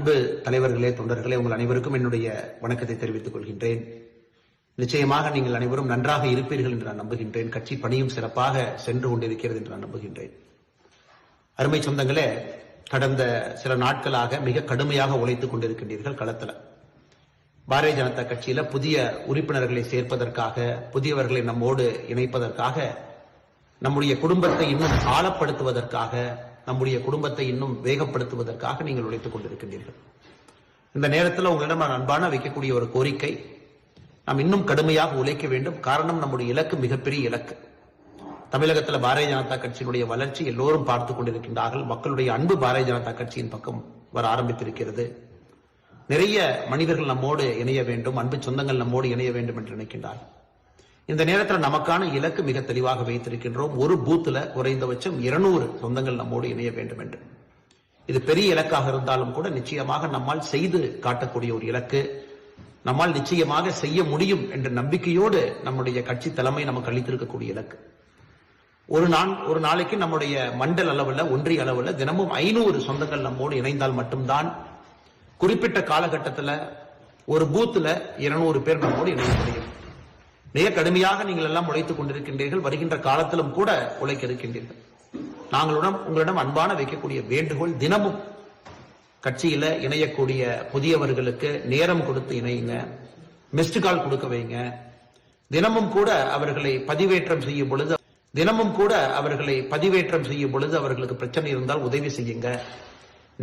அன்பு தலைவர்களே, தொண்டர்களே, உங்கள் அனைவருக்கும் என்னுடைய வணக்கத்தை தெரிவித்துக் கொள்கின்றேன். நிச்சயமாக நீங்கள் அனைவரும் நன்றாக இருப்பீர்கள் என்று நான் நம்புகின்றேன். கட்சி பணியும் சிறப்பாக சென்று கொண்டிருக்கிறது என்று நான் நம்புகின்றேன். அருமை சொந்தங்களே, கடந்த சில நாட்களாக மிக கடுமையாக உழைத்துக் கொண்டிருக்கின்றீர்கள் களத்தில். பாரதிய ஜனதா கட்சியில புதிய உறுப்பினர்களை சேர்ப்பதற்காக, புதியவர்களை நம்மோடு இணைப்பதற்காக, நம்முடைய குடும்பத்தை இன்னும் ஆழப்படுத்துவதற்காக, நம்முடைய குடும்பத்தை இன்னும் வேகப்படுத்துவதற்காக நீங்கள் உழைத்துக் கொண்டிருக்கின்றீர்கள். இந்த நேரத்தில் உங்களிடம் நான் அன்பான வைக்கக்கூடிய ஒரு கோரிக்கை, நாம் இன்னும் கடுமையாக உழைக்க வேண்டும். காரணம், நம்முடைய இலக்கு மிகப்பெரிய இலக்கு. தமிழகத்தில் பாரதிய ஜனதா கட்சியினுடைய வளர்ச்சி எல்லோரும் பார்த்துக் கொண்டிருக்கின்றார்கள். மக்களுடைய அன்பு பாரதிய ஜனதா கட்சியின் பக்கம் வர ஆரம்பித்திருக்கிறது. நிறைய மனிதர்கள் நம்மோடு இணைய வேண்டும், அன்பு சொந்தங்கள் நம்மோடு இணைய வேண்டும் என்று நினைக்கின்றார்கள். இந்த நேரத்தில் நமக்கான இலக்கு மிக தெளிவாக வைத்திருக்கின்றோம். ஒரு பூத்துல குறைந்தபட்சம் 200 சொந்தங்கள் நம்மோடு இணைய வேண்டும் என்று. இது பெரிய இலக்காக இருந்தாலும் கூட நிச்சயமாக நம்மால் செய்து காட்டக்கூடிய ஒரு இலக்கு. நம்மால் நிச்சயமாக செய்ய முடியும் என்ற நம்பிக்கையோடு நம்முடைய கட்சி தலைமை நமக்கு அளித்திருக்கக்கூடிய இலக்கு. ஒரு நாளைக்கு நம்முடைய மண்டல அளவில், ஒன்றிய அளவில் தினமும் 500 சொந்தங்கள் நம்மோடு இணைந்தால் மட்டும்தான் குறிப்பிட்ட காலகட்டத்தில் ஒரு பூத்துல 200 பேர் நம்மோடு இணைய முடியும். மிக கடுமையாக நீங்கள் எல்லாம் உழைத்துக் கொண்டிருக்கின்றீர்கள். வருகின்ற காலத்திலும் கூட உழைக்க இருக்கின்றீர்கள். உங்களிடம் அன்பான வைக்கக்கூடிய வேண்டுகோள், தினமும் கட்சியில இணையக்கூடிய புதியவர்களுக்கு நேரம் கொடுத்து இணையுங்க, மிஸ்டு கால் கொடுக்க வைங்க. தினமும் கூட அவர்களை பதிவேற்றம் செய்யும் பொழுது அவர்களுக்கு பிரச்சனை இருந்தால் உதவி செய்யுங்க.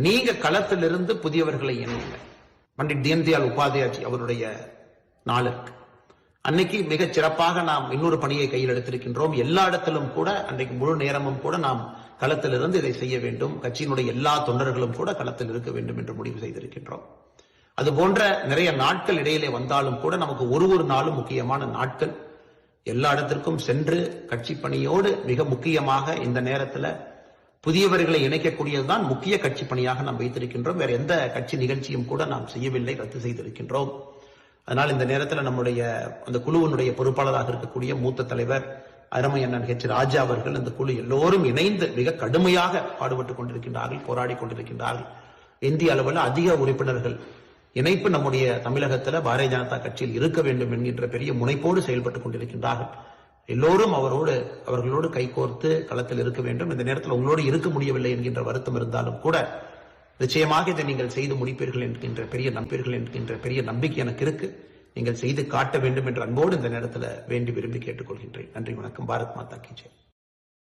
நீங்க களத்திலிருந்து புதியவர்களை இணையுங்க. பண்டிட் தீன்தயாள் உபாத்யாஜி அவருடைய நாளுக்கு அன்னைக்கு மிகச் சிறப்பாக நாம் இன்னொரு பணியை கையில் எடுத்திருக்கின்றோம். எல்லா இடத்திலும் கூட அன்றைக்கு முழு நேரமும் கூட நாம் களத்திலிருந்து இதை செய்ய வேண்டும். கட்சியினுடைய எல்லா தொண்டர்களும் கூட களத்தில் இருக்க வேண்டும் என்று முடிவு செய்திருக்கின்றோம். அது போன்ற நிறைய நாட்கள் இடையிலே வந்தாலும் கூட நமக்கு ஒரு நாளும் முக்கியமான நாட்கள். எல்லா இடத்திற்கும் சென்று கட்சி பணியோடு மிக முக்கியமாக இந்த நேரத்தில் புதியவர்களை இணைக்கக்கூடியதுதான் முக்கிய கட்சி பணியாக நாம் வைத்திருக்கின்றோம். வேற எந்த கட்சி நிகழ்ச்சியும் கூட நாம் செய்யவில்லை, ரத்து செய்திருக்கின்றோம். அதனால் இந்த நேரத்தில் நம்முடைய அந்த குழுவினுடைய பொறுப்பாளராக இருக்கக்கூடிய மூத்த தலைவர் அருமை அண்ணன் ஹெச் ராஜா அவர்கள், இந்த குழு எல்லோரும் இணைந்து மிக கடுமையாக பாடுபட்டுக் கொண்டிருக்கின்றார்கள், போராடி கொண்டிருக்கின்றார்கள். இந்திய அளவில் அதிக உறுப்பினர்கள் இணைப்பு நம்முடைய தமிழகத்தில் பாரதிய ஜனதா கட்சியில் இருக்க வேண்டும் என்கின்ற பெரிய முனைப்போடு செயல்பட்டுக் கொண்டிருக்கின்றார்கள். எல்லோரும் அவர்களோடு கைகோர்த்து களத்தில் இருக்க வேண்டும். இந்த நேரத்தில் உங்களோடு இருக்க முடியவில்லை என்கின்ற வருத்தம் இருந்தாலும் கூட நிச்சயமாக இதை நீங்கள் செய்து முடிப்பீர்கள் என்கின்ற பெரிய நம்பிக்கை எனக்கு இருக்கு. நீங்கள் செய்து காட்ட வேண்டும் என்ற அன்போடு இந்த நேரத்தில் வேண்டி விரும்பி கேட்டுக்கொள்கின்றேன். நன்றி, வணக்கம். பாரத் மாதா கி ஜெய்.